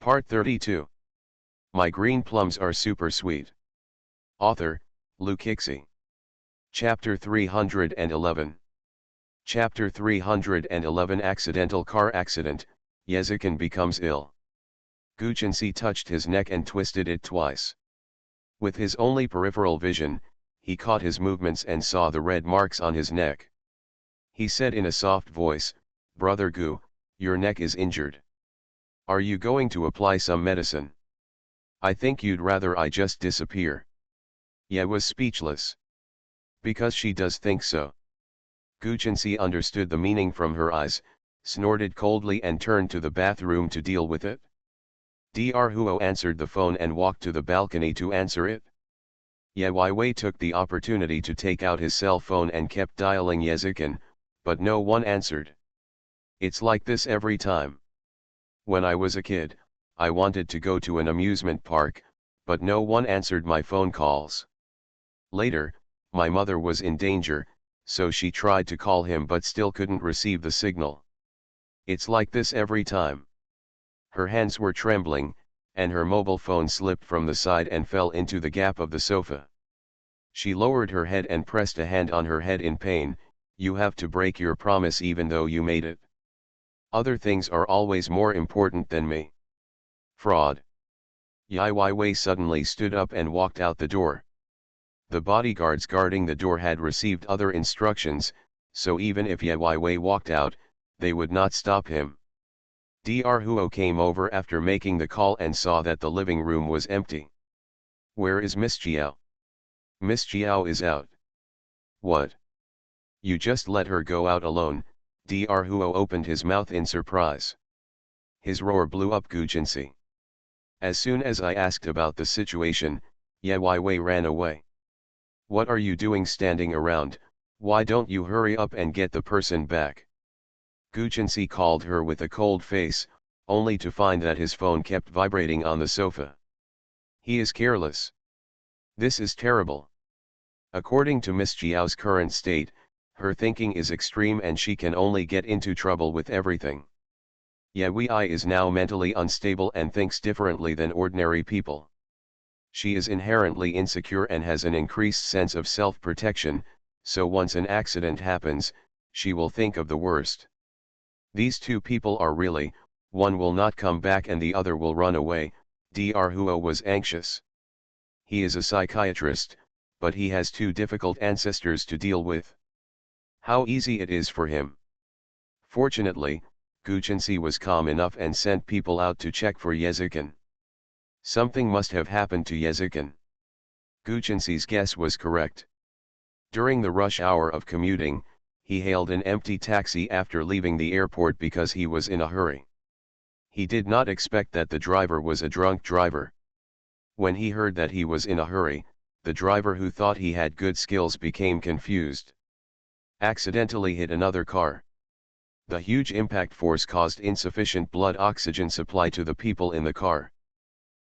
Part 32. My green plums are super sweet. Author, Luke Ixie. Chapter 311. Chapter 311 Accidental car accident, Yezikin becomes ill. Guchensi touched his neck and twisted it twice. With his only peripheral vision, he caught his movements and saw the red marks on his neck. He said in a soft voice, "Brother Gu, your neck is injured. Are you going to apply some medicine? I think you'd rather I just disappear." Ye was speechless. Because she does think so. Guchensi understood the meaning from her eyes, snorted coldly and turned to the bathroom to deal with it. Dr. Huo answered the phone and walked to the balcony to answer it. Ye Wei took the opportunity to take out his cell phone and kept dialing Yezikin, but no one answered. It's like this every time. When I was a kid, I wanted to go to an amusement park, but no one answered my phone calls. Later, my mother was in danger, so she tried to call him but still couldn't receive the signal. It's like this every time. Her hands were trembling, and her mobile phone slipped from the side and fell into the gap of the sofa. She lowered her head and pressed a hand on her head in pain. You have to break your promise even though you made it. Other things are always more important than me. Fraud. Yi Wei suddenly stood up and walked out the door. The bodyguards guarding the door had received other instructions, so even if Ye Wei walked out, they would not stop him. Dr. Huo came over after making the call and saw that the living room was empty. Where is Miss Jiao? Miss Jiao is out. What? You just let her go out alone? Dr. Huo opened his mouth in surprise. His roar blew up Guchensi. As soon as I asked about the situation, Ye Wei ran away. What are you doing standing around? Why don't you hurry up and get the person back? Guchensi called her with a cold face, only to find that his phone kept vibrating on the sofa. He is careless. This is terrible. According to Miss Jiao's current state, her thinking is extreme and she can only get into trouble with everything. Ye Wei is now mentally unstable and thinks differently than ordinary people. She is inherently insecure and has an increased sense of self-protection, so once an accident happens, she will think of the worst. These two people are really, one will not come back and the other will run away. Dr. Huo was anxious. He is a psychiatrist, but he has two difficult ancestors to deal with. How easy it is for him. Fortunately, Guchensi was calm enough and sent people out to check for Yezikin. Something must have happened to Yezikin. Guchensi's guess was correct. During the rush hour of commuting, he hailed an empty taxi after leaving the airport because he was in a hurry. He did not expect that the driver was a drunk driver. When he heard that he was in a hurry, the driver who thought he had good skills became confused. Accidentally hit another car. The huge impact force caused insufficient blood oxygen supply to the people in the car.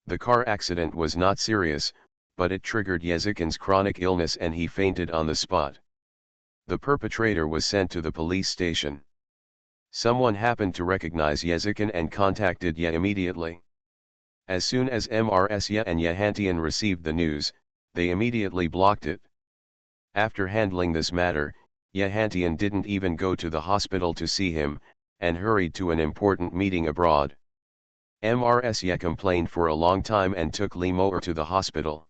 The car accident was not serious, but it triggered Yezikin's chronic illness and he fainted on the spot. The perpetrator was sent to the police station. Someone happened to recognize Yezikin and contacted Ye immediately. As soon as MRS Ye and Yehantian received the news, they immediately blocked it. After handling this matter, Yehantian didn't even go to the hospital to see him, and hurried to an important meeting abroad. MRS Ye complained for a long time and took Li Moer to the hospital.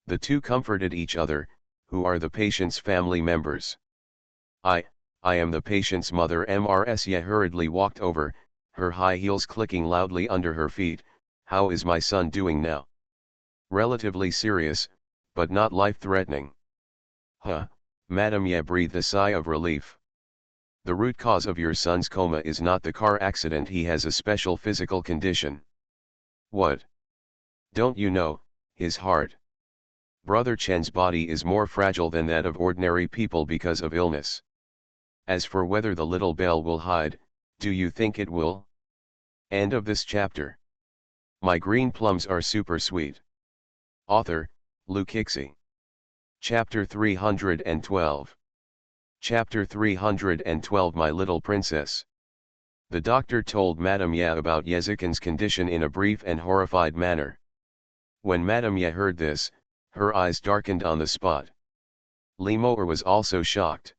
The two comforted each other, who are the patient's family members. I am the patient's mother. MRS Ye hurriedly walked over, her high heels clicking loudly under her feet. How is my son doing now? Relatively serious, but not life-threatening. Huh. Madam Ye breathed a sigh of relief. The root cause of your son's coma is not the car accident. He has a special physical condition. What? Don't you know, his heart? Brother Chen's body is more fragile than that of ordinary people because of illness. As for whether the little bell will hide, do you think it will? End of this chapter. My green plums are super sweet. Author, Luke Ixie. Chapter 312. Chapter 312 My Little Princess. The doctor told Madame Ye about Yezikin's condition in a brief and horrified manner. When Madame Ye heard this, her eyes darkened on the spot. Limor was also shocked.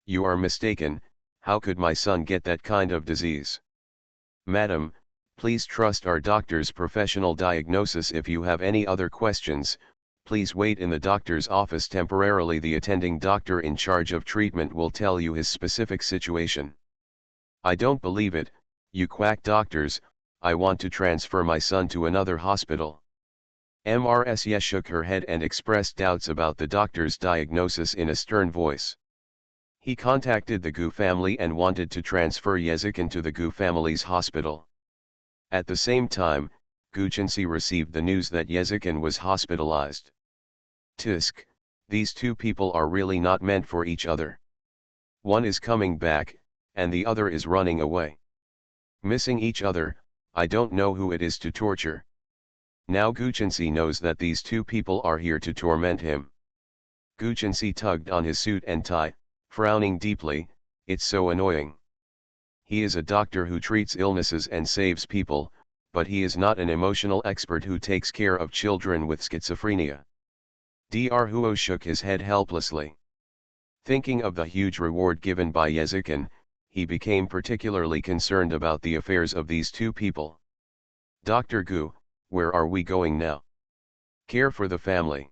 "You are mistaken, how could my son get that kind of disease? Madam, please trust our doctor's professional diagnosis. If you have any other questions, please wait in the doctor's office temporarily. The attending doctor in charge of treatment will tell you his specific situation." "I don't believe it, you quack doctors, I want to transfer my son to another hospital." Mrs. shook her head and expressed doubts about the doctor's diagnosis in a stern voice. He contacted the Gu family and wanted to transfer Yezikin to the Gu family's hospital. At the same time, Guchensi received the news that Yezikin was hospitalized. Tisk, these two people are really not meant for each other. One is coming back, and the other is running away. Missing each other, I don't know who it is to torture. Now Guchensi knows that these two people are here to torment him. Guchensi tugged on his suit and tie, frowning deeply. It's so annoying. He is a doctor who treats illnesses and saves people, but he is not an emotional expert who takes care of children with schizophrenia. Dr. Huo shook his head helplessly. Thinking of the huge reward given by Yezikin, he became particularly concerned about the affairs of these two people. "Dr. Gu, where are we going now?" "Care for the family.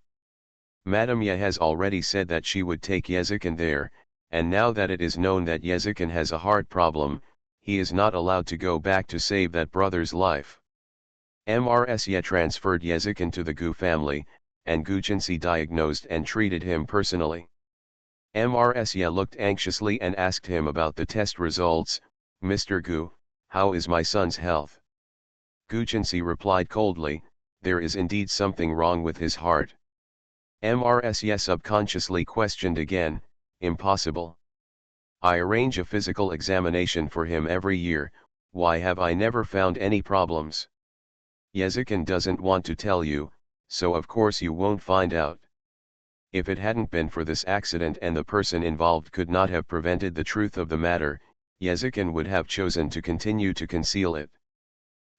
Madame Ye has already said that she would take Yezikin there, and now that it is known that Yezikin has a heart problem, he is not allowed to go back to save that brother's life." Mrs. Ye transferred Yezikin to the Gu family, and Guchensi diagnosed and treated him personally. Mrs. Ye looked anxiously and asked him about the test results. "Mr. Gu, how is my son's health?" Guchensi replied coldly, "There is indeed something wrong with his heart." Mrs. Ye subconsciously questioned again, "Impossible. I arrange a physical examination for him every year, why have I never found any problems?" "Yezikin doesn't want to tell you, so of course you won't find out. If it hadn't been for this accident and the person involved could not have prevented the truth of the matter, Yezikin would have chosen to continue to conceal it."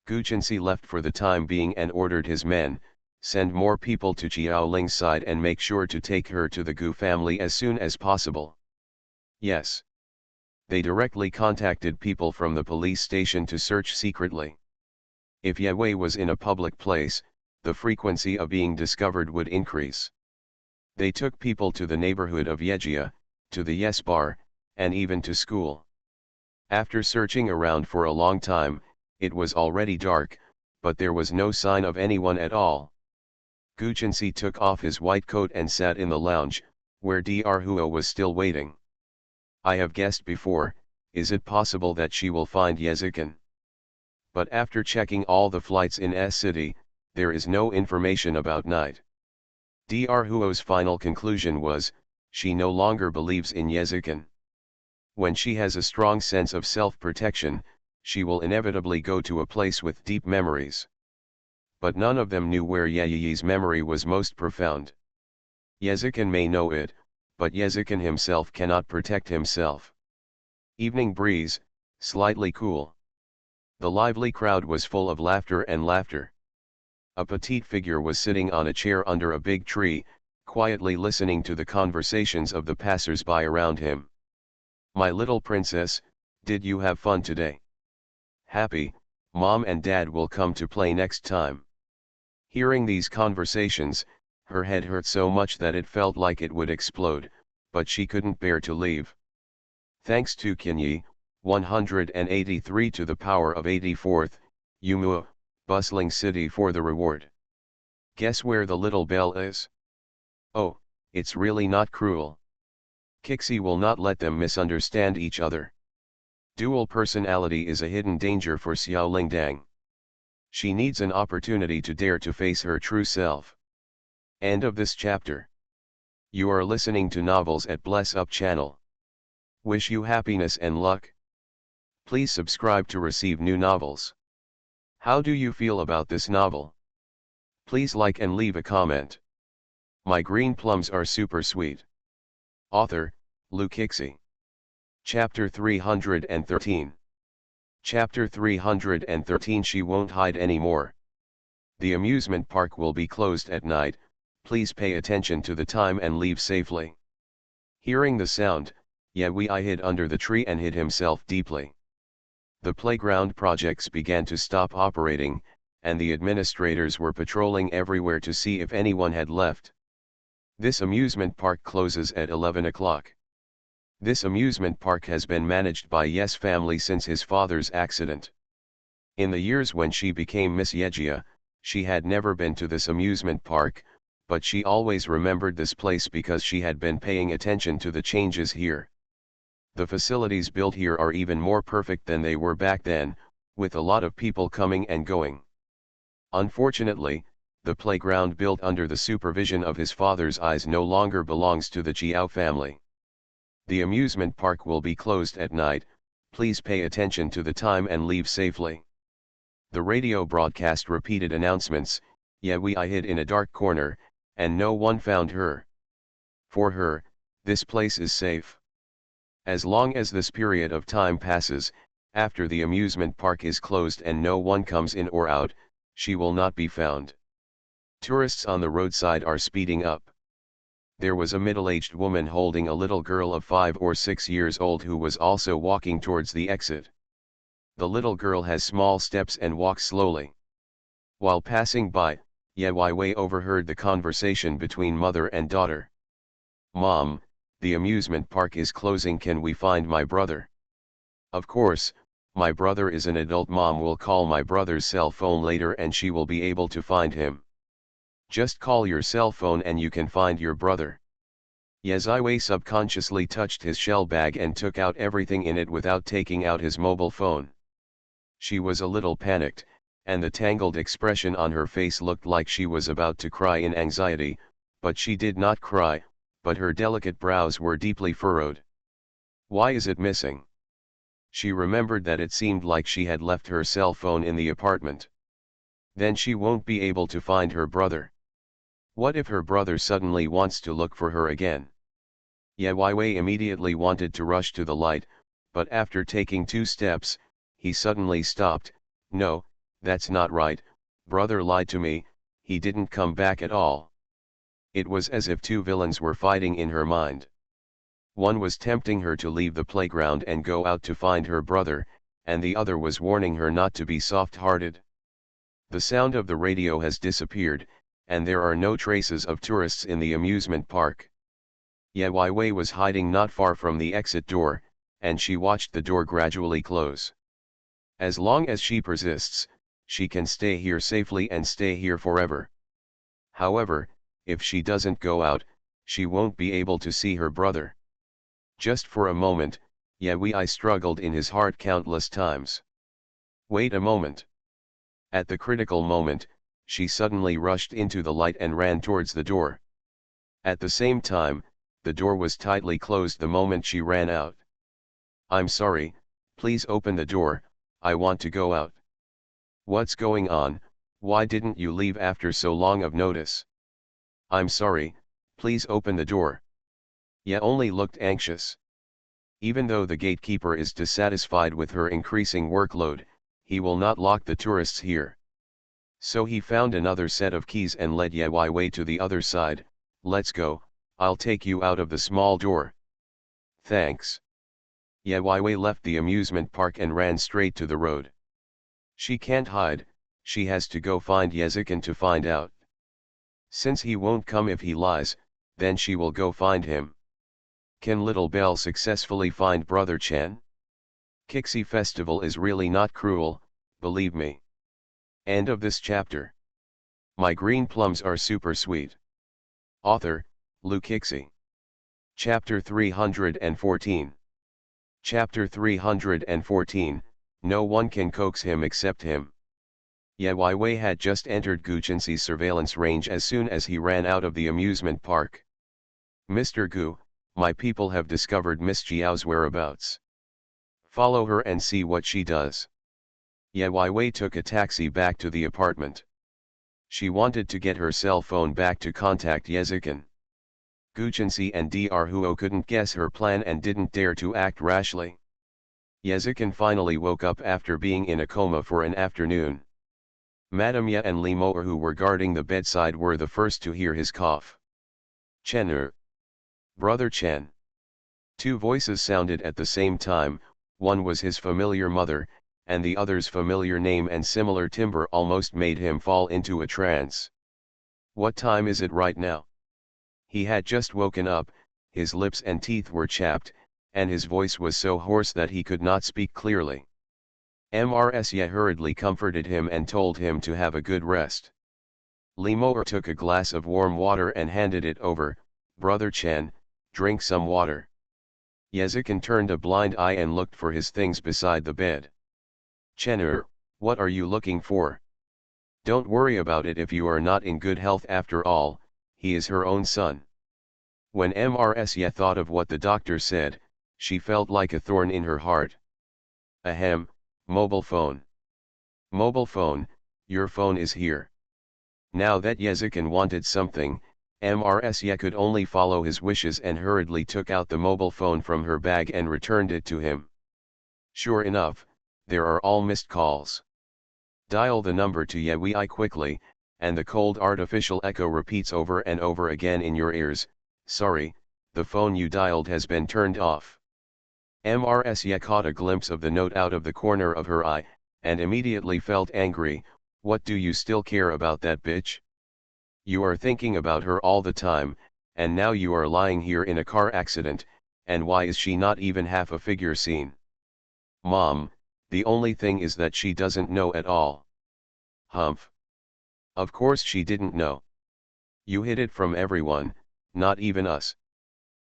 Guchensi left for the time being and ordered his men, "Send more people to Qiaoling's side and make sure to take her to the Gu family as soon as possible." Yes. They directly contacted people from the police station to search secretly. If Ye Wei was in a public place, the frequency of being discovered would increase. They took people to the neighborhood of Yejia, to the Yes Bar, and even to school. After searching around for a long time, it was already dark, but there was no sign of anyone at all. Guchensi took off his white coat and sat in the lounge, where Dr. Huo was still waiting. "I have guessed before, is it possible that she will find Yezikin? But after checking all the flights in S City, there is no information about night." Dr. Huo's final conclusion was, she no longer believes in Yezikin. When she has a strong sense of self-protection, she will inevitably go to a place with deep memories. But none of them knew where Yeyi's memory was most profound. Yezikin may know it, but Yezikin himself cannot protect himself. Evening breeze, slightly cool. The lively crowd was full of laughter and laughter. A petite figure was sitting on a chair under a big tree, quietly listening to the conversations of the passers-by around him. "My little princess, did you have fun today?" "Happy, Mom and Dad will come to play next time." Hearing these conversations, her head hurt so much that it felt like it would explode, but she couldn't bear to leave. Thanks to Kinyi, 183 to the power of 84th, Yumua, bustling city for the reward. Guess where the little bell is? Oh, it's really not cruel. Kixi will not let them misunderstand each other. Dual personality is a hidden danger for Xiaoling Dang. She needs an opportunity to dare to face her true self. End of this chapter. You are listening to Novels at Bless Up channel. Wish you happiness and luck. Please subscribe to receive new novels. How do you feel about this novel? Please like and leave a comment. My green plums are super sweet. Author, Lu Kixi. Chapter 313. Chapter 313 She won't hide anymore. The amusement park will be closed at night, please pay attention to the time and leave safely. Hearing the sound, Yewei hid under the tree and hid himself deeply. The playground projects began to stop operating, and the administrators were patrolling everywhere to see if anyone had left. This amusement park closes at 11 o'clock. This amusement park has been managed by Ye's family since his father's accident. In the years when she became Miss Yejia, she had never been to this amusement park, but she always remembered this place because she had been paying attention to the changes here. The facilities built here are even more perfect than they were back then, with a lot of people coming and going. Unfortunately, the playground built under the supervision of his father's eyes no longer belongs to the Jiao family. The amusement park will be closed at night, please pay attention to the time and leave safely. The radio broadcast repeated announcements, Yewei hid in a dark corner, and no one found her. For her, this place is safe. As long as this period of time passes, after the amusement park is closed and no one comes in or out, she will not be found. Tourists on the roadside are speeding up. There was a middle-aged woman holding a little girl of 5 or 6 years old who was also walking towards the exit. The little girl has small steps and walks slowly. While passing by, Yewei overheard the conversation between mother and daughter. "Mom, the amusement park is closing, can we find my brother?" "Of course, my brother is an adult. Mom will call my brother's cell phone later and she will be able to find him. Just call your cell phone and you can find your brother." Yewei subconsciously touched his shell bag and took out everything in it without taking out his mobile phone. She was a little panicked, and the tangled expression on her face looked like she was about to cry in anxiety, but she did not cry, but her delicate brows were deeply furrowed. Why is it missing? She remembered that it seemed like she had left her cell phone in the apartment. Then she won't be able to find her brother. What if her brother suddenly wants to look for her again? Yewei immediately wanted to rush to the light, but after taking 2 steps, he suddenly stopped. "No, that's not right, brother lied to me, he didn't come back at all." It was as if 2 villains were fighting in her mind. One was tempting her to leave the playground and go out to find her brother, and the other was warning her not to be soft-hearted. The sound of the radio has disappeared, and there are no traces of tourists in the amusement park. Yewei was hiding not far from the exit door, and she watched the door gradually close. As long as she persists, she can stay here safely and stay here forever. However, if she doesn't go out, she won't be able to see her brother. Just for a moment, Yewei struggled in his heart countless times. Wait a moment. At the critical moment, she suddenly rushed into the light and ran towards the door. At the same time, the door was tightly closed the moment she ran out. "I'm sorry, please open the door, I want to go out." "What's going on, why didn't you leave after so long of notice?" "I'm sorry, please open the door." Ye only looked anxious. Even though the gatekeeper is dissatisfied with her increasing workload, he will not lock the tourists here. So he found another set of keys and led Yewei to the other side. "Let's go, I'll take you out of the small door." "Thanks." Yewei left the amusement park and ran straight to the road. She can't hide, she has to go find Yezikin to find out. Since he won't come if he lies, then she will go find him. Can Little Belle successfully find Brother Chen? Kixi Festival is really not cruel, believe me. End of this chapter. My green plums are super sweet. Author, Lu Kixi. Chapter 314. Chapter 314, No one can coax him except him. Yewei had just entered Gu Chenxi's surveillance range as soon as he ran out of the amusement park. "Mr. Gu, my people have discovered Miss Jiao's whereabouts. Follow her and see what she does." Yewei took a taxi back to the apartment. She wanted to get her cell phone back to contact Yezikin. Gu Chenxi and Dr. Huo couldn't guess her plan and didn't dare to act rashly. Yezikin finally woke up after being in a coma for an afternoon. Madame Ye and Limor, who were guarding the bedside, were the first to hear his cough. "Chen'er. Brother Chen." Two voices sounded at the same time. One was his familiar mother, and the other's familiar name and similar timbre almost made him fall into a trance. "What time is it right now?" He had just woken up, his lips and teeth were chapped, and his voice was so hoarse that he could not speak clearly. Mrsya hurriedly comforted him and told him to have a good rest. Limor took a glass of warm water and handed it over. "Brother Chen, drink some water." Yezikin turned a blind eye and looked for his things beside the bed. "Chen'er, what are you looking for?" "Don't worry about it if you are not in good health. After all, he is her own son." When Mrsya thought of what the doctor said, she felt like a thorn in her heart. "Ahem, mobile phone. Mobile phone, your phone is here." Now that Yezikin wanted something, Mrsya could only follow his wishes and hurriedly took out the mobile phone from her bag and returned it to him. Sure enough, there are all missed calls. Dial the number to Yewi quickly, and the cold artificial echo repeats over and over again in your ears, "Sorry, the phone you dialed has been turned off." Mrsya caught a glimpse of the note out of the corner of her eye, and immediately felt angry. "What do you still care about that bitch? You are thinking about her all the time, and now you are lying here in a car accident, and why is she not even half a figure seen?" "Mom, the only thing is that she doesn't know at all." "Humph. Of course she didn't know. You hid it from everyone, not even us."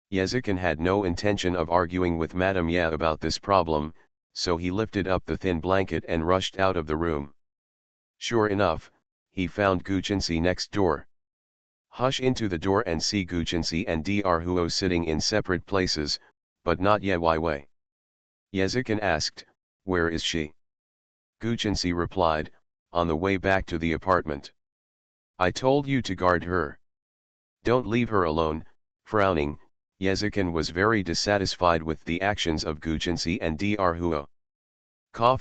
Yezikin had no intention of arguing with Madame Ye about this problem, so he lifted up the thin blanket and rushed out of the room. Sure enough, he found Guchensi next door. "Hush into the door and see Guchensi and Dr. Huo sitting in separate places, but not Ye Wei." Yezikin asked, "Where is she?" Guchensi replied, "On the way back to the apartment." "I told you to guard her. Don't leave her alone." Frowning, Yezikin was very dissatisfied with the actions of Guchensi and Dr. Huo.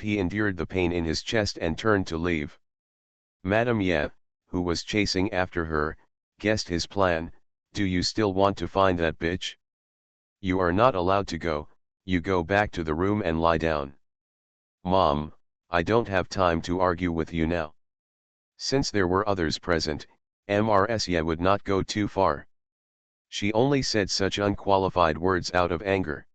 He endured the pain in his chest and turned to leave. Madame Ye, who was chasing after her, guessed his plan. "Do you still want to find that bitch? You are not allowed to go, you go back to the room and lie down." "Mom, I don't have time to argue with you now." Since there were others present, Mrsya would not go too far. She only said such unqualified words out of anger.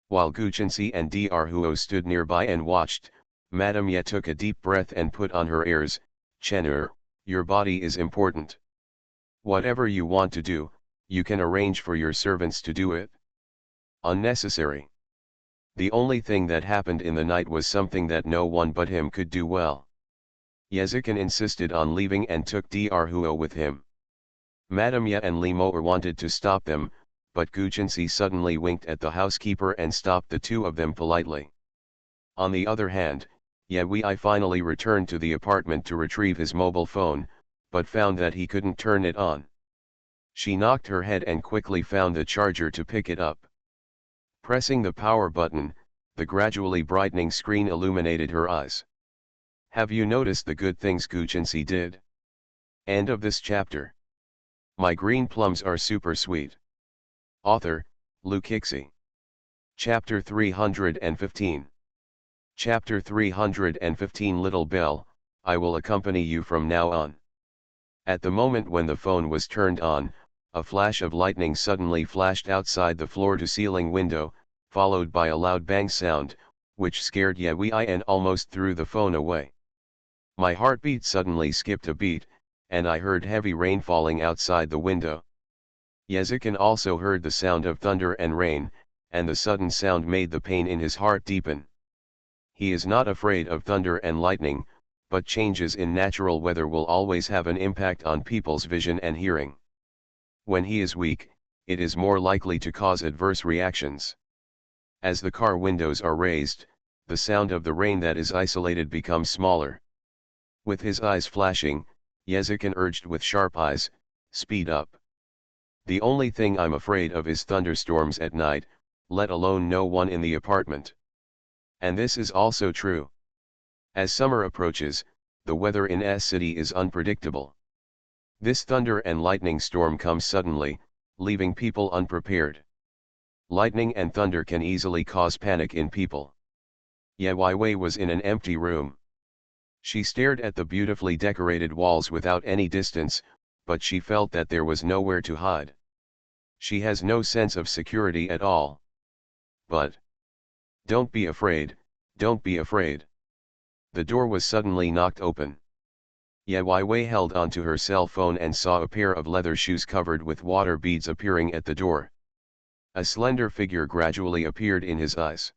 While Guchensi and Dr. Huo stood nearby and watched, Madame Ye took a deep breath and put on her airs. "Chen'er, your body is important. Whatever you want to do, you can arrange for your servants to do it." Unnecessary. The only thing that happened in the night was something that no one but him could do well. Yezikin insisted on leaving and took Dr. Huo with him. Madame Ye and Limor wanted to stop them, but Guchensi suddenly winked at the housekeeper and stopped the two of them politely. On the other hand, Yewi finally returned to the apartment to retrieve his mobile phone, but found that he couldn't turn it on. She knocked her head and quickly found the charger to pick it up. Pressing the power button, the gradually brightening screen illuminated her eyes. Have you noticed the good things Guchensi did? End of this chapter. My green plums are super sweet. Author, Lukixi. Chapter 315. Chapter 315. Little Bell, I will accompany you from now on. At the moment when the phone was turned on, a flash of lightning suddenly flashed outside the floor-to-ceiling window, followed by a loud bang sound, which scared Yewi and almost threw the phone away. My heartbeat suddenly skipped a beat, and I heard heavy rain falling outside the window. Yezikin also heard the sound of thunder and rain, and the sudden sound made the pain in his heart deepen. He is not afraid of thunder and lightning, but changes in natural weather will always have an impact on people's vision and hearing. When he is weak, it is more likely to cause adverse reactions. As the car windows are raised, the sound of the rain that is isolated becomes smaller. With his eyes flashing, Yezikin urged with sharp eyes, "Speed up. The only thing I'm afraid of is thunderstorms at night, let alone no one in the apartment." And this is also true. As summer approaches, the weather in S city is unpredictable. This thunder and lightning storm comes suddenly, leaving people unprepared. Lightning and thunder can easily cause panic in people. Ye Wei was in an empty room. She stared at the beautifully decorated walls without any distance, but she felt that there was nowhere to hide. She has no sense of security at all. But don't be afraid, don't be afraid. The door was suddenly knocked open. Ye Wei held onto her cell phone and saw a pair of leather shoes covered with water beads appearing at the door. A slender figure gradually appeared in his eyes.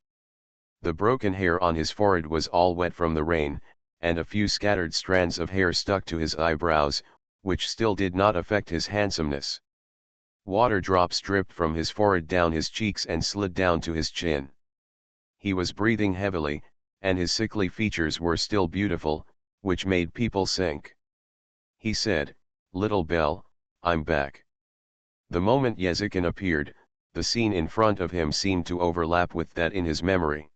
The broken hair on his forehead was all wet from the rain, and a few scattered strands of hair stuck to his eyebrows, which still did not affect his handsomeness. Water drops dripped from his forehead down his cheeks and slid down to his chin. He was breathing heavily, and his sickly features were still beautiful, which made people sink. He said, "Little Belle, I'm back." The moment Yezikin appeared, the scene in front of him seemed to overlap with that in his memory.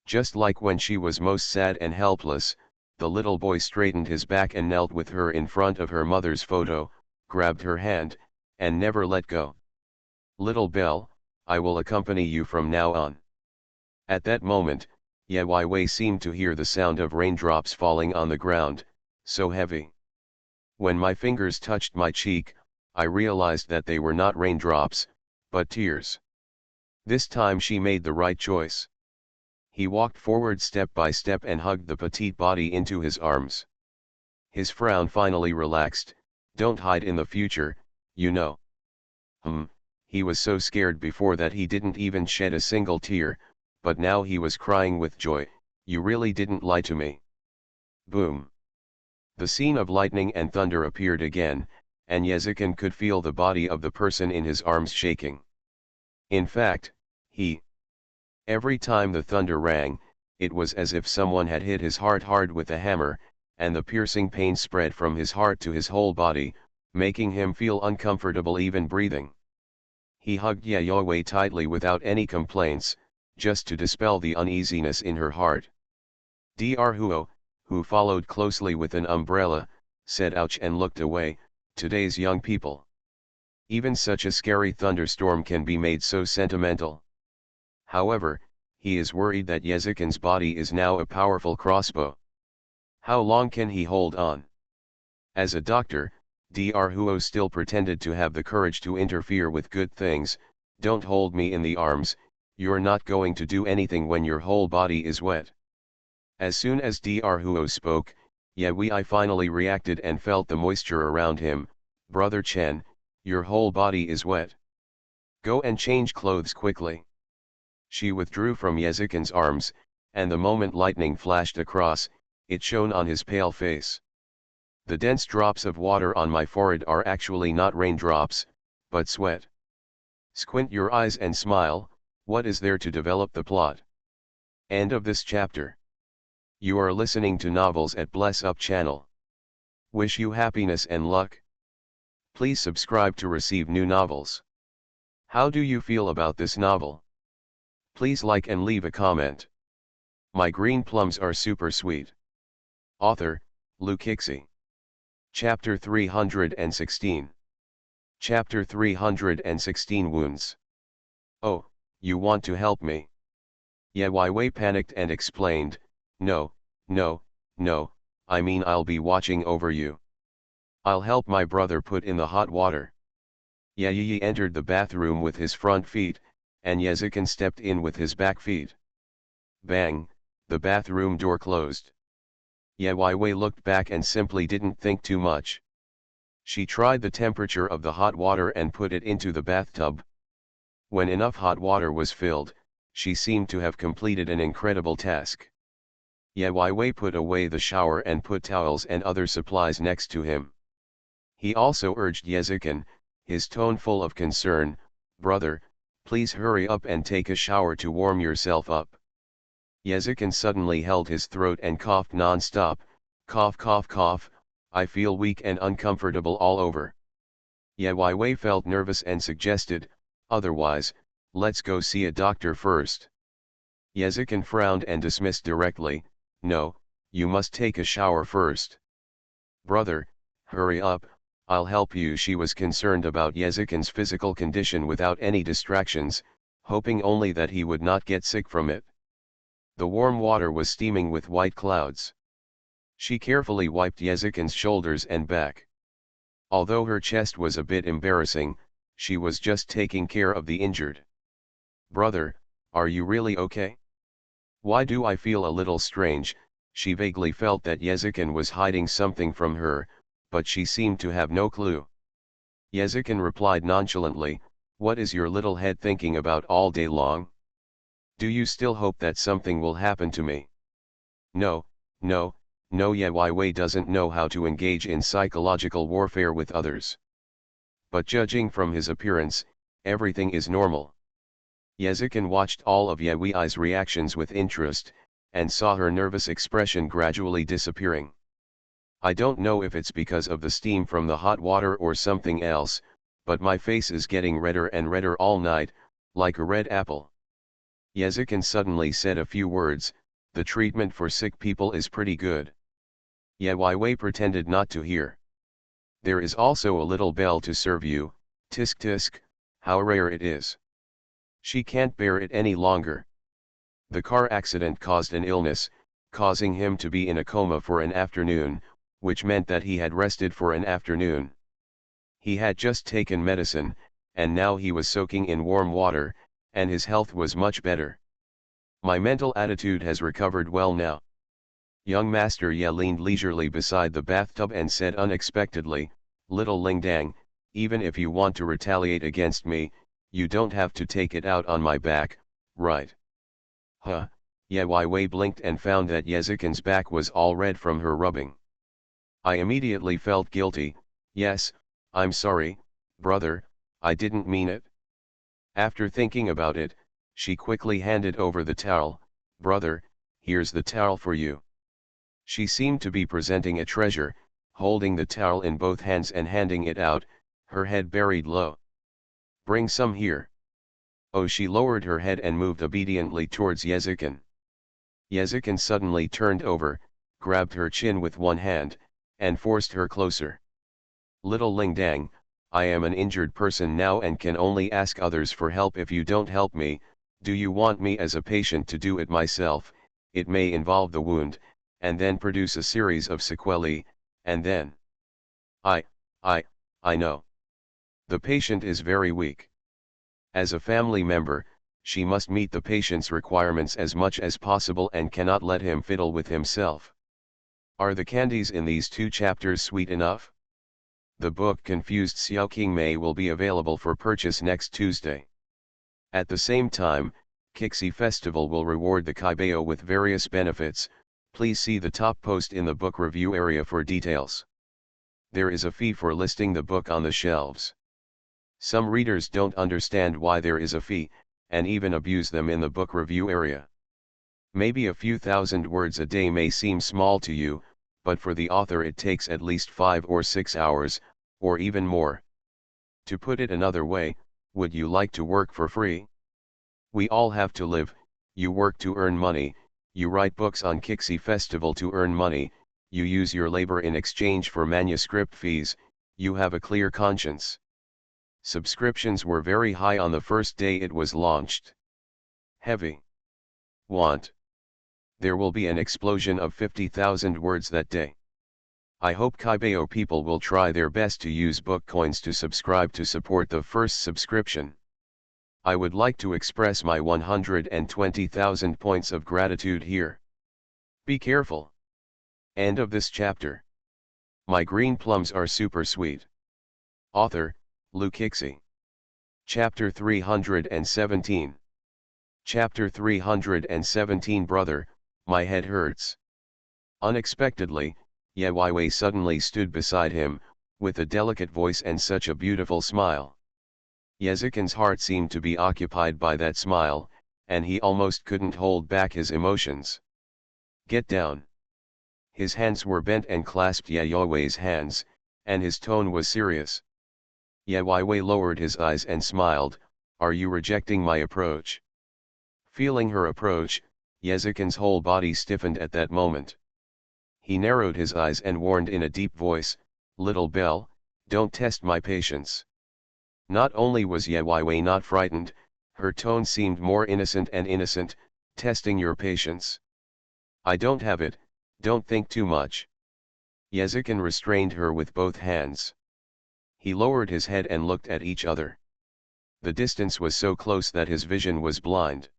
Just like when she was most sad and helpless, the little boy straightened his back and knelt with her in front of her mother's photo, grabbed her hand, and never let go. "Little Belle, I will accompany you from now on." At that moment, Ye Wei seemed to hear the sound of raindrops falling on the ground, so heavy. When my fingers touched my cheek, I realized that they were not raindrops, but tears. This time she made the right choice. He walked forward step by step and hugged the petite body into his arms. His frown finally relaxed. "Don't hide in the future, you know." He was so scared before that he didn't even shed a single tear, but now he was crying with joy. "You really didn't lie to me." Boom. The scene of lightning and thunder appeared again, and Yezikin could feel the body of the person in his arms shaking. In fact, every time the thunder rang, it was as if someone had hit his heart hard with a hammer, and the piercing pain spread from his heart to his whole body, making him feel uncomfortable even breathing. He hugged Ye Wei tightly without any complaints, just to dispel the uneasiness in her heart. Dr. Huo, who followed closely with an umbrella, said ouch and looked away. Today's young people. Even such a scary thunderstorm can be made so sentimental. However, he is worried that Yezikin's body is now a powerful crossbow. How long can he hold on? As a doctor, Dr. Huo still pretended to have the courage to interfere with good things. "Don't hold me in the arms, you're not going to do anything when your whole body is wet." As soon as Dr. Huo spoke, Ye Wei finally reacted and felt the moisture around him. "Brother Chen, your whole body is wet. Go and change clothes quickly." She withdrew from Yezikin's arms, and the moment lightning flashed across, it shone on his pale face. "The dense drops of water on my forehead are actually not raindrops, but sweat." Squint your eyes and smile. What is there to develop the plot? End of this chapter. You are listening to Novels at Bless Up channel. Wish you happiness and luck. Please subscribe to receive new novels. How do you feel about this novel? Please like and leave a comment. My green plums are super sweet. Author, Lukixi. Chapter 316. Chapter 316 Wounds. "Oh, you want to help me?" Ye Wei panicked and explained, No, I mean I'll be watching over you. I'll help my brother put in the hot water." Ye entered the bathroom with his front feet, and Yezikin stepped in with his back feet. Bang, the bathroom door closed. Ye Wei looked back and simply didn't think too much. She tried the temperature of the hot water and put it into the bathtub. When enough hot water was filled, she seemed to have completed an incredible task. Ye Wei put away the shower and put towels and other supplies next to him. He also urged Yezikin, his tone full of concern, "Brother, please hurry up and take a shower to warm yourself up." Yezikin suddenly held his throat and coughed non-stop. Cough, cough, cough. "I feel weak and uncomfortable all over." Ye Wei felt nervous and suggested, "Otherwise, let's go see a doctor first." Yezikin frowned and dismissed directly, "No, you must take a shower first." "Brother, hurry up, I'll help you." She was concerned about Yezikin's physical condition without any distractions, hoping only that he would not get sick from it. The warm water was steaming with white clouds. She carefully wiped Yezikin's shoulders and back. Although her chest was a bit embarrassing, she was just taking care of the injured. "Brother, are you really okay? Why do I feel a little strange?" She vaguely felt that Yezikin was hiding something from her, but she seemed to have no clue. Yezikin replied nonchalantly, "What is your little head thinking about all day long? Do you still hope that something will happen to me?" "No, no, no." Ye Wei doesn't know how to engage in psychological warfare with others. But judging from his appearance, everything is normal. Yezikin watched all of Ye Wei's reactions with interest, and saw her nervous expression gradually disappearing. "I don't know if it's because of the steam from the hot water or something else, but my face is getting redder and redder all night, like a red apple." Yezikin suddenly said a few words, "The treatment for sick people is pretty good." Ye Wei pretended not to hear. "There is also a little bell to serve you, tisk tisk, how rare it is." She can't bear it any longer. The car accident caused an illness, causing him to be in a coma for an afternoon, which meant that he had rested for an afternoon. He had just taken medicine, and now he was soaking in warm water, and his health was much better. "My mental attitude has recovered well now." Young Master Ye leaned leisurely beside the bathtub and said unexpectedly, "Little Ling Dang, even if you want to retaliate against me, you don't have to take it out on my back, right?" "Huh?" Ye Wei blinked and found that Yezikin's back was all red from her rubbing. "I immediately felt guilty. Yes, I'm sorry, brother, I didn't mean it." After thinking about it, she quickly handed over the towel. "Brother, here's the towel for you." She seemed to be presenting a treasure, holding the towel in both hands and handing it out, her head buried low. "Bring some here." Oh, she lowered her head and moved obediently towards Yezikin. Yezikin suddenly turned over, grabbed her chin with one hand, and forced her closer. "Little Ling Dang, I am an injured person now and can only ask others for help. If you don't help me, do you want me as a patient to do it myself? It may involve the wound, and then produce a series of sequelae, and then—" I, I know. The patient is very weak. As a family member, she must meet the patient's requirements as much as possible and cannot let him fiddle with himself. Are the candies in these 2 chapters sweet enough? The book Confused Xiao King Mei will be available for purchase next Tuesday. At the same time, Kixi Festival will reward the Kaibao with various benefits. Please see the top post in the book review area for details. There is a fee for listing the book on the shelves. Some readers don't understand why there is a fee, and even abuse them in the book review area. Maybe a few thousand words a day may seem small to you, but for the author it takes at least 5 or 6 hours, or even more. To put it another way, would you like to work for free? We all have to live. You work to earn money, you write books on Kixi Festival to earn money, you use your labor in exchange for manuscript fees, you have a clear conscience. Subscriptions were very high on the first day it was launched. Heavy. Want. There will be an explosion of 50,000 words that day. I hope Kaibao people will try their best to use book coins to subscribe to support the first subscription. I would like to express my 120,000 points of gratitude here. Be careful. End of this chapter. My green plums are super sweet. Author, Lu Kixi. Chapter 317. Chapter 317. Brother, my head hurts. Unexpectedly, Ye Wei suddenly stood beside him, with a delicate voice and such a beautiful smile. Yezikin's heart seemed to be occupied by that smile, and he almost couldn't hold back his emotions. "Get down." His hands were bent and clasped Ye Wei's hands, and his tone was serious. Ye Wei lowered his eyes and smiled, "Are you rejecting my approach?" Feeling her approach, Yezikin's whole body stiffened at that moment. He narrowed his eyes and warned in a deep voice, "Little Belle, don't test my patience." Not only was Ye Wei not frightened, her tone seemed more innocent and innocent, "Testing your patience. I don't have it, don't think too much." Yezikin restrained her with both hands. He lowered his head and looked at each other. The distance was so close that his vision was blind.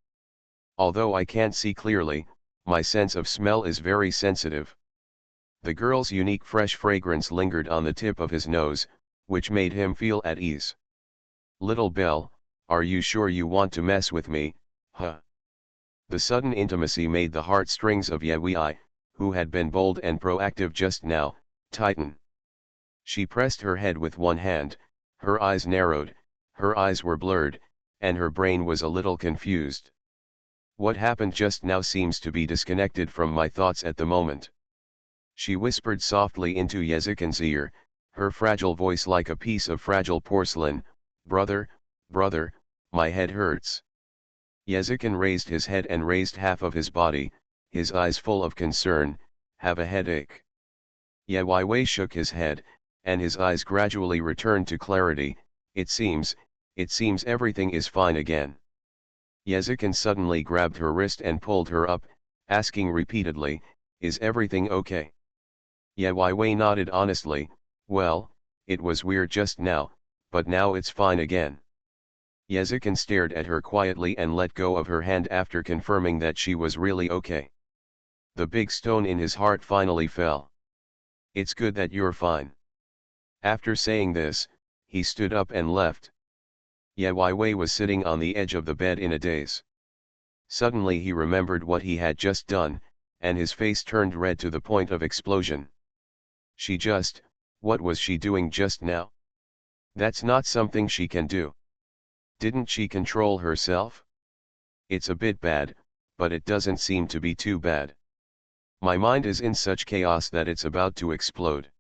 "Although I can't see clearly, my sense of smell is very sensitive." The girl's unique fresh fragrance lingered on the tip of his nose, which made him feel at ease. "Little Belle, are you sure you want to mess with me, huh?" The sudden intimacy made the heartstrings of Ye Wei, who had been bold and proactive just now, tighten. She pressed her head with one hand, her eyes narrowed, her eyes were blurred, and her brain was a little confused. "What happened just now seems to be disconnected from my thoughts at the moment." She whispered softly into Yezikin's ear, her fragile voice like a piece of fragile porcelain, "Brother, brother, my head hurts." Yezikin raised his head and raised half of his body, his eyes full of concern. "Have a headache?" Ye Wei shook his head, and his eyes gradually returned to clarity. It seems everything is fine again." Yezikin suddenly grabbed her wrist and pulled her up, asking repeatedly, "Is everything okay?" Ye Wei nodded honestly, "Well, it was weird just now, but now it's fine again." Yezikin stared at her quietly and let go of her hand after confirming that she was really okay. The big stone in his heart finally fell. "It's good that you're fine." After saying this, he stood up and left. Ye Wei was sitting on the edge of the bed in a daze. Suddenly he remembered what he had just done, and his face turned red to the point of explosion. What was she doing just now? That's not something she can do. Didn't she control herself? It's a bit bad, but it doesn't seem to be too bad. My mind is in such chaos that it's about to explode.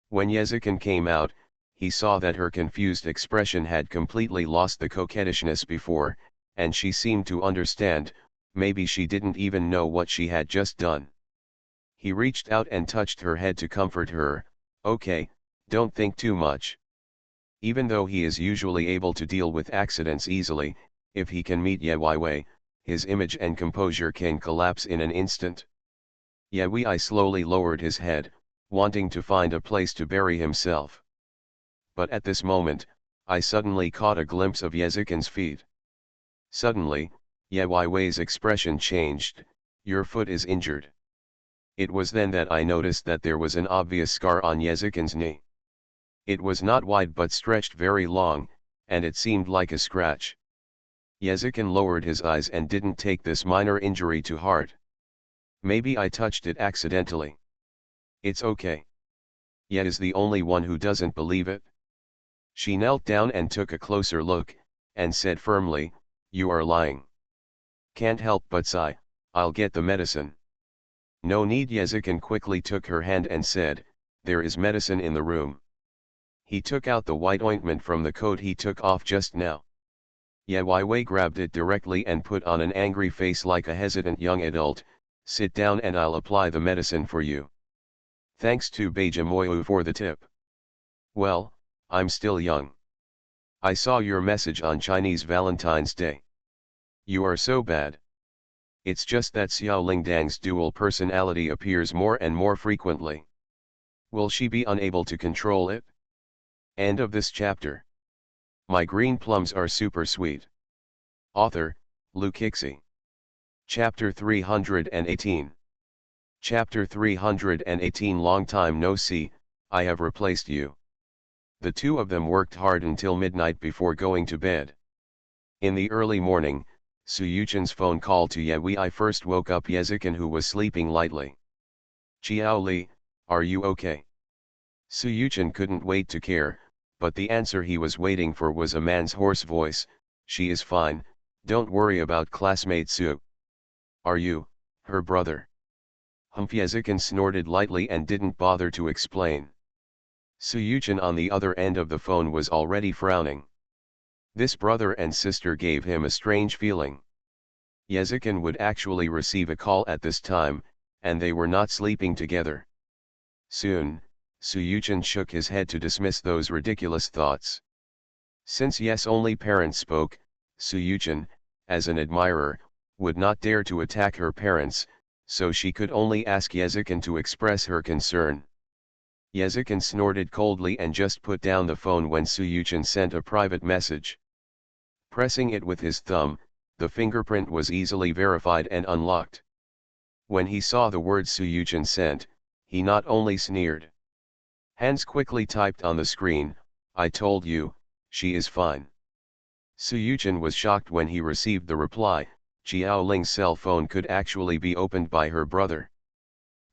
When Yezikin came out, he saw that her confused expression had completely lost the coquettishness before, and she seemed to understand. Maybe she didn't even know what she had just done. He reached out and touched her head to comfort her. "Okay, don't think too much." Even though he is usually able to deal with accidents easily, if he can meet Ye Wei, his image and composure can collapse in an instant. Ye Wei slowly lowered his head, wanting to find a place to bury himself. But at this moment, I suddenly caught a glimpse of Yezikin's feet. Suddenly, Ye Wei's expression changed. "Your foot is injured." It was then that I noticed that there was an obvious scar on Yezikin's knee. It was not wide but stretched very long, and it seemed like a scratch. Yezikin lowered his eyes and didn't take this minor injury to heart. "Maybe I touched it accidentally." "It's okay." Ye is the only one who doesn't believe it. She knelt down and took a closer look, and said firmly, "You are lying." "Can't help but sigh. I'll get the medicine." "No need." Yezikin quickly took her hand and said, "There is medicine in the room." He took out the white ointment from the coat he took off just now. Ye Wei grabbed it directly and put on an angry face like a hesitant young adult. "Sit down and I'll apply the medicine for you." "Thanks to Moyu for the tip." "Well, I'm still young. I saw your message on Chinese Valentine's Day. You are so bad. It's just that Xiao Lingdang's dual personality appears more and more frequently. Will she be unable to control it?" End of this chapter. My green plums are super sweet. Author, Lu Kixi. Chapter 318. Chapter 318. Long time no see, I have replaced you. The two of them worked hard until midnight before going to bed. In the early morning, Su Yuchen's phone call to Ye Wei first woke up Yezikin, who was sleeping lightly. "Qiao Li, are you okay?" Su Yuchen couldn't wait to care, but the answer he was waiting for was a man's hoarse voice. "She is fine, don't worry about classmate Su." "Are you, her brother?" Yezikin snorted lightly and didn't bother to explain. Su Yuchen on the other end of the phone was already frowning. This brother and sister gave him a strange feeling. Yezikin would actually receive a call at this time, and they were not sleeping together. Soon, Suyuchin shook his head to dismiss those ridiculous thoughts. Since yes only parents spoke, Suyuchin, as an admirer, would not dare to attack her parents, so she could only ask Yezikin to express her concern. Yezikin snorted coldly and just put down the phone when Suyuchin sent a private message. Pressing it with his thumb, the fingerprint was easily verified and unlocked. When he saw the words Suyuchin sent, he not only sneered. Hans quickly typed on the screen, "I told you, she is fine." Suyuchin was shocked when he received the reply, Jiao Ling's cell phone could actually be opened by her brother.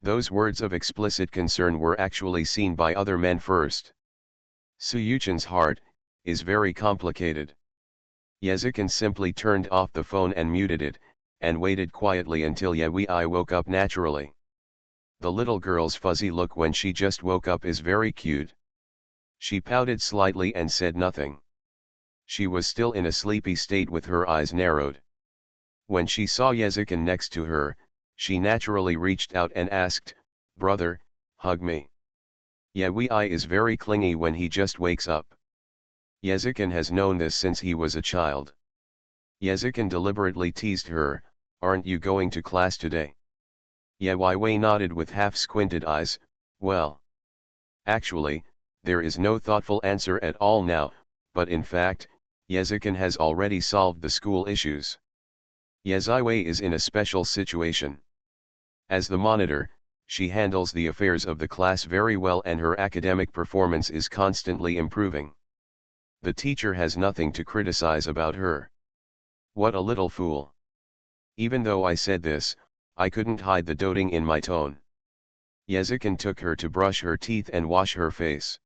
Those words of explicit concern were actually seen by other men first. Suyuchin's heart is very complicated. Yezikin simply turned off the phone and muted it, and waited quietly until Yewei woke up naturally. The little girl's fuzzy look when she just woke up is very cute. She pouted slightly and said nothing. She was still in a sleepy state with her eyes narrowed. When she saw Yezikin next to her, she naturally reached out and asked, "Brother, hug me." Yewei is very clingy when he just wakes up. Yezikin has known this since he was a child. Yezikin deliberately teased her, "Aren't you going to class today?" Yewei nodded with half-squinted eyes, "Well. Actually, there is no thoughtful answer at all now, but in fact, Yezikin has already solved the school issues. Yewei is in a special situation. As the monitor, she handles the affairs of the class very well and her academic performance is constantly improving. The teacher has nothing to criticize about her. What a little fool. Even though I said this, I couldn't hide the doting in my tone." Yezikin took her to brush her teeth and wash her face.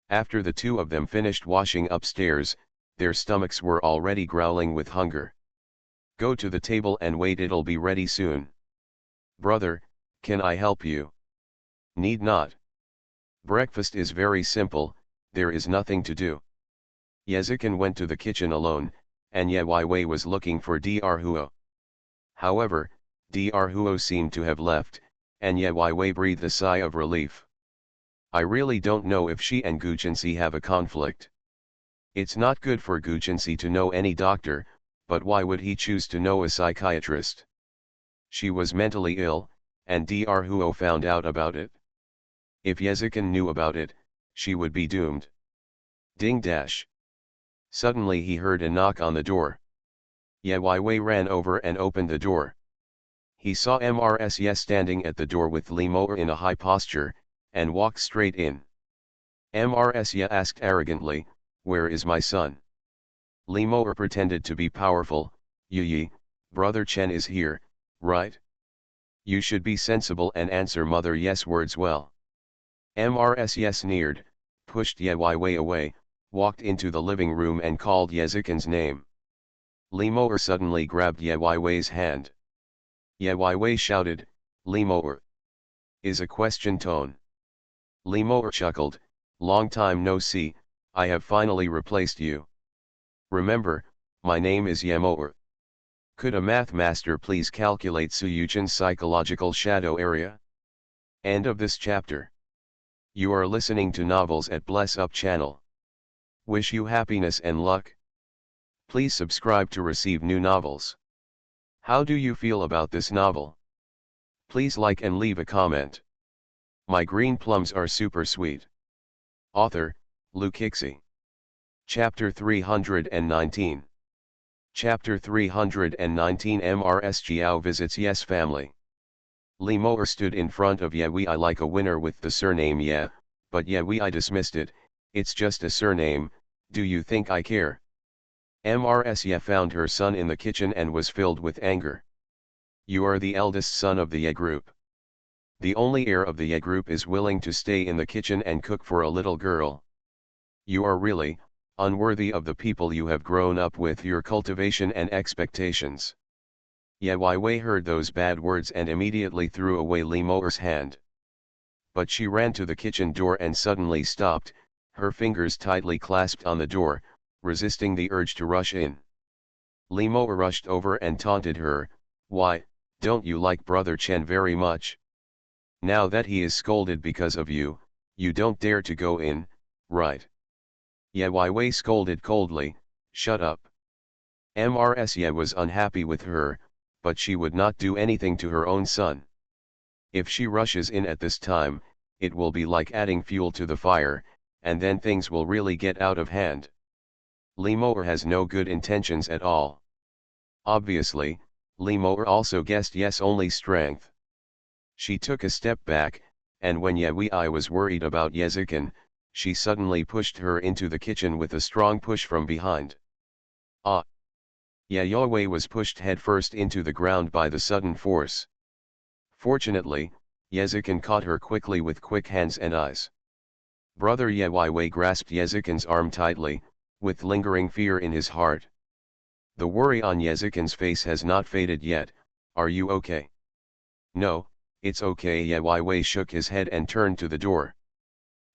After the two of them finished washing upstairs, their stomachs were already growling with hunger. "Go to the table and wait, it'll be ready soon." "Brother, can I help you?" "Need not. Breakfast is very simple, there is nothing to do." Yezikin went to the kitchen alone, and Yewei was looking for Dr. Huo. However, Dr. Huo seemed to have left, and Yewei breathed a sigh of relief. "I really don't know if she and Guchensi have a conflict. It's not good for Guchensi to know any doctor, but why would he choose to know a psychiatrist? She was mentally ill, and Dr. Huo found out about it. If Yezikin knew about it, she would be doomed." Ding dash. Suddenly he heard a knock on the door. Yewei ran over and opened the door. He saw Mrsye standing at the door with Li Mo in a high posture, and walked straight in. Mrsye asked arrogantly, "Where is my son?" Li Mo pretended to be powerful, "Yi, brother Chen is here, right? You should be sensible and answer mother yes words well." Mrsye sneered, pushed Yewei away, walked into the living room and called Yezikin's name. Li Mo suddenly grabbed Yewei's hand. Yewei shouted, "Li Mo is a question tone." Li Mo chuckled, "Long time no see, I have finally replaced you. Remember, my name is Yemo. Could a math master please calculate Suyuchin's psychological shadow area?" End of this chapter. You are listening to Novels at Bless Up channel. Wish you happiness and luck. Please subscribe to receive new novels. How do you feel about this novel? Please like and leave a comment. My green plums are super sweet. Author, Lukixi. Chapter 319. Chapter 319 Mrs. Jiao visits Yes family. Li Mo stood in front of Yewei like a winner with the surname Ye, but Yewei dismissed it, "It's just a surname, do you think I care?" Mrsye found her son in the kitchen and was filled with anger. "You are the eldest son of the Ye group. The only heir of the Ye group is willing to stay in the kitchen and cook for a little girl. You are really unworthy of the people you have grown up with, your cultivation and expectations." Yewei heard those bad words and immediately threw away Li Mo's hand. But she ran to the kitchen door and suddenly stopped, her fingers tightly clasped on the door, resisting the urge to rush in. Limo rushed over and taunted her, "Why, don't you like Brother Chen very much? Now that he is scolded because of you, you don't dare to go in, right?" Ye Wei scolded coldly, "Shut up." Mrs. Ye was unhappy with her, but she would not do anything to her own son. If she rushes in at this time, it will be like adding fuel to the fire, and then things will really get out of hand. Limo has no good intentions at all. Obviously, Limo also guessed Yes' only strength. She took a step back, and when Ye Wei was worried about Yezikin, she suddenly pushed her into the kitchen with a strong push from behind. Ah! Ye Wei was pushed headfirst into the ground by the sudden force. Fortunately, Yezikin caught her quickly with quick hands and eyes. Brother Ye Wei grasped Yezikin's arm tightly, with lingering fear in his heart. The worry on Yezikin's face has not faded yet. "Are you okay?" "No, it's okay." Ye Wei shook his head and turned to the door.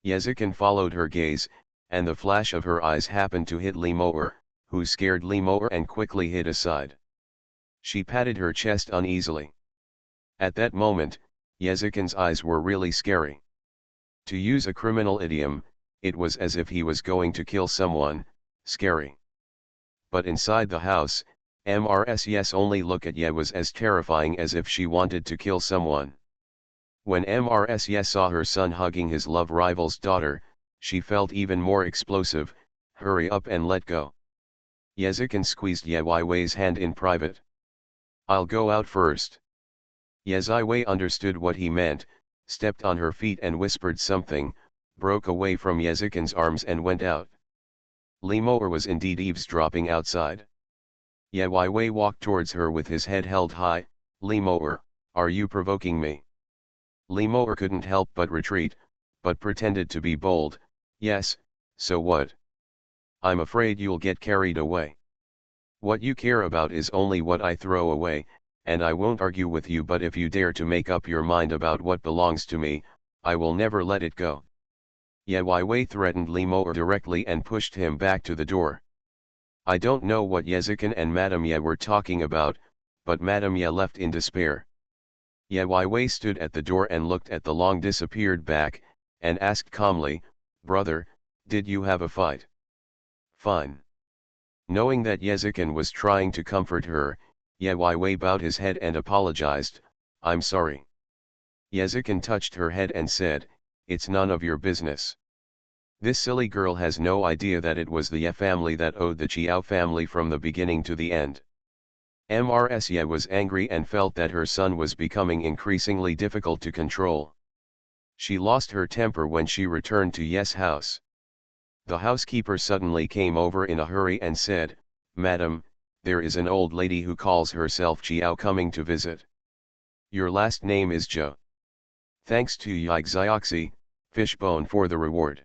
Yezikin followed her gaze, and the flash of her eyes happened to hit Limo, who scared Limo and quickly hid aside. She patted her chest uneasily. At that moment, Yezikin's eyes were really scary. To use a criminal idiom, it was as if he was going to kill someone. Scary. But inside the house, Mrs. only look at Ye was as terrifying as if she wanted to kill someone. When Mrs. saw her son hugging his love rival's daughter, she felt even more explosive. "Hurry up and let go." Yezikin squeezed Ye Wei's hand in private. "I'll go out first." Ye Wei understood what he meant, stepped on her feet and whispered something, broke away from Yezikin's arms and went out. Limo was indeed eavesdropping outside. Ye Wei walked towards her with his head held high. "Limo, are you provoking me?" Limo couldn't help but retreat, but pretended to be bold. "Yes, so what? I'm afraid you'll get carried away. What you care about is only what I throw away, and I won't argue with you, but if you dare to make up your mind about what belongs to me, I will never let it go." Ye Wei threatened Limo directly and pushed him back to the door. I don't know what Yezikin and Madame Ye were talking about, but Madame Ye left in despair. Ye Wei stood at the door and looked at the long disappeared back, and asked calmly, "Brother, did you have a fight?" "Fine." Knowing that Yezikin was trying to comfort her, Ye Wei bowed his head and apologized. "I'm sorry." Yezikin touched her head and said, "It's none of your business. This silly girl has no idea that it was the Ye family that owed the Chiao family from the beginning to the end." Mrs. Ye was angry and felt that her son was becoming increasingly difficult to control. She lost her temper when she returned to Ye's house. The housekeeper suddenly came over in a hurry and said, "Madam, there is an old lady who calls herself Chiao coming to visit. Your last name is Zhou. Thanks to Yixioxi, fishbone for the reward."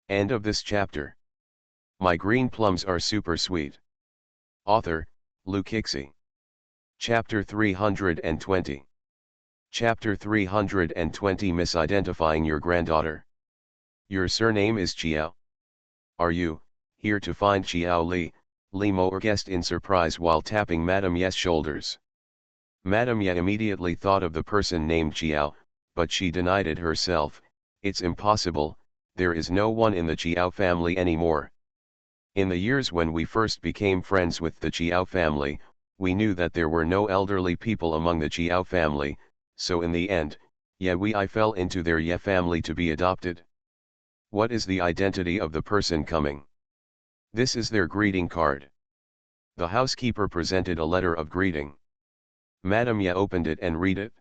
End of this chapter. My green plums are super sweet. Author, Lu Kixi. Chapter 320. Chapter 320 Misidentifying your granddaughter. Your surname is Chiao. Are you here to find Chiao Li? Limo guessed in surprise while tapping Madame Ye's shoulders. Madame Ye immediately thought of the person named Chiao, but she denied it herself. "It's impossible, there is no one in the Chiao family anymore. In the years when we first became friends with the Chiao family, we knew that there were no elderly people among the Chiao family, so in the end, I fell into their Ye family to be adopted." "What is the identity of the person coming?" "This is their greeting card." The housekeeper presented a letter of greeting. Madame Ye opened it and read it.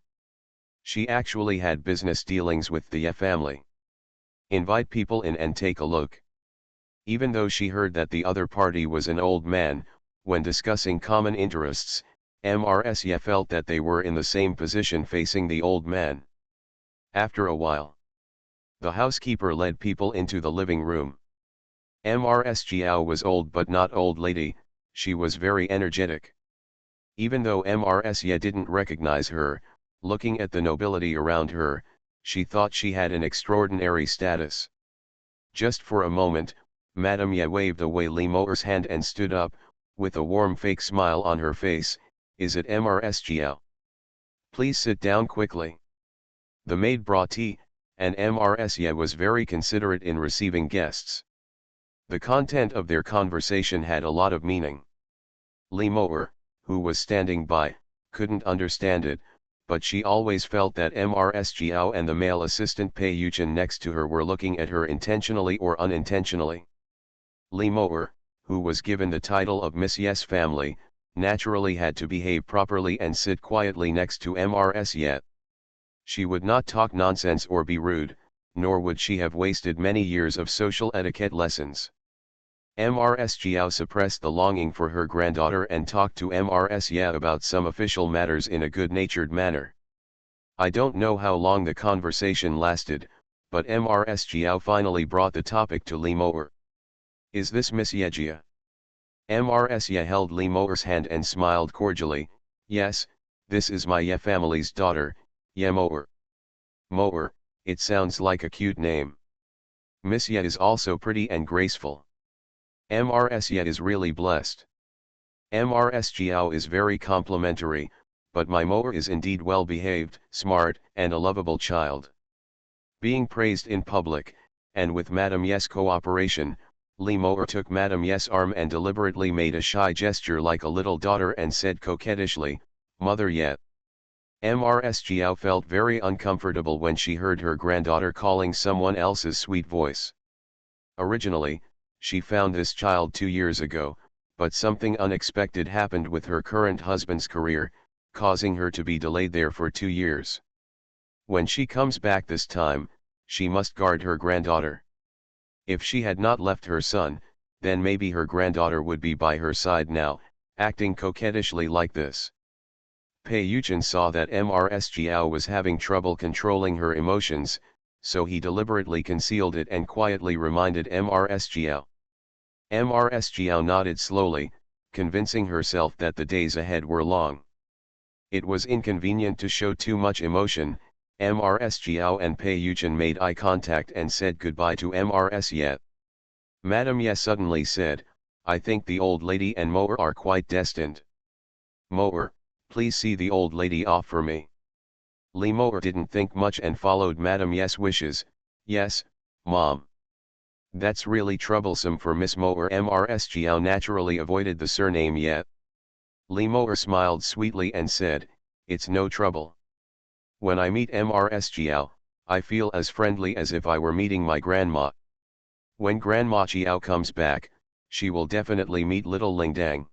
She actually had business dealings with the Ye family. "Invite people in and take a look." Even though she heard that the other party was an old man, when discussing common interests, Mrs. Ye felt that they were in the same position facing the old man. After a while, the housekeeper led people into the living room. Mrs. Jiao was old but not old lady, she was very energetic. Even though Mrs. Ye didn't recognize her, looking at the nobility around her, she thought she had an extraordinary status. Just for a moment, Madame Ye waved away Limo's hand and stood up, with a warm fake smile on her face, "Is it Mrsgao? Please sit down quickly." The maid brought tea, and Mrsya was very considerate in receiving guests. The content of their conversation had a lot of meaning. Lee Moer, who was standing by, couldn't understand it, but she always felt that Mrsgao and the male assistant Pei Yuchen next to her were looking at her intentionally or unintentionally. Lee Moer, who was given the title of Miss Yes family, naturally had to behave properly and sit quietly next to Mrsya. She would not talk nonsense or be rude, nor would she have wasted many years of social etiquette lessons. Mrsgao suppressed the longing for her granddaughter and talked to Mrsya about some official matters in a good-natured manner. I don't know how long the conversation lasted, but Mrsgao finally brought the topic to Lee Moer. "Is this Miss Yejia?" Mrsya held Lee Moer's hand and smiled cordially. "Yes, this is my Ye family's daughter, Ye Moer." "Moer, it sounds like a cute name." "Miss Ye is also pretty and graceful." "Mrsya is really blessed." "Mrsgao is very complimentary, but my Moer is indeed well behaved, smart, and a lovable child." Being praised in public, and with Madame Yes cooperation, Lee Moer took Madame Yes' arm and deliberately made a shy gesture like a little daughter and said coquettishly, "Mother Ye." Mrsgao felt very uncomfortable when she heard her granddaughter calling someone else's sweet voice. Originally, she found this child 2 years ago, but something unexpected happened with her current husband's career, causing her to be delayed there for 2 years. When she comes back this time, she must guard her granddaughter. If she had not left her son, then maybe her granddaughter would be by her side now, acting coquettishly like this. Pei Yuchen saw that Mrsgao was having trouble controlling her emotions, so he deliberately concealed it and quietly reminded Mrsgao. Mrsgao nodded slowly, convincing herself that the days ahead were long. It was inconvenient to show too much emotion. Mrsgao and Pei Yuchen made eye contact and said goodbye to Mrsya. Madame Ye suddenly said, "I think the old lady and Moer are quite destined. Moer, please see the old lady off for me." Lee Moer didn't think much and followed Madame Yes' wishes. "Yes, Mom." "That's really troublesome for Miss Moer." Mrsgao naturally avoided the surname Ye. Lee Moer smiled sweetly and said, "It's no trouble. When I meet Mrsgao, I feel as friendly as if I were meeting my grandma. When Grandma Chiao comes back, she will definitely meet little Lingdang.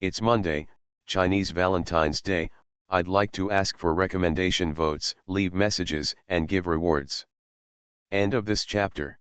It's Monday, Chinese Valentine's Day. I'd like to ask for recommendation votes, leave messages, and give rewards." End of this chapter.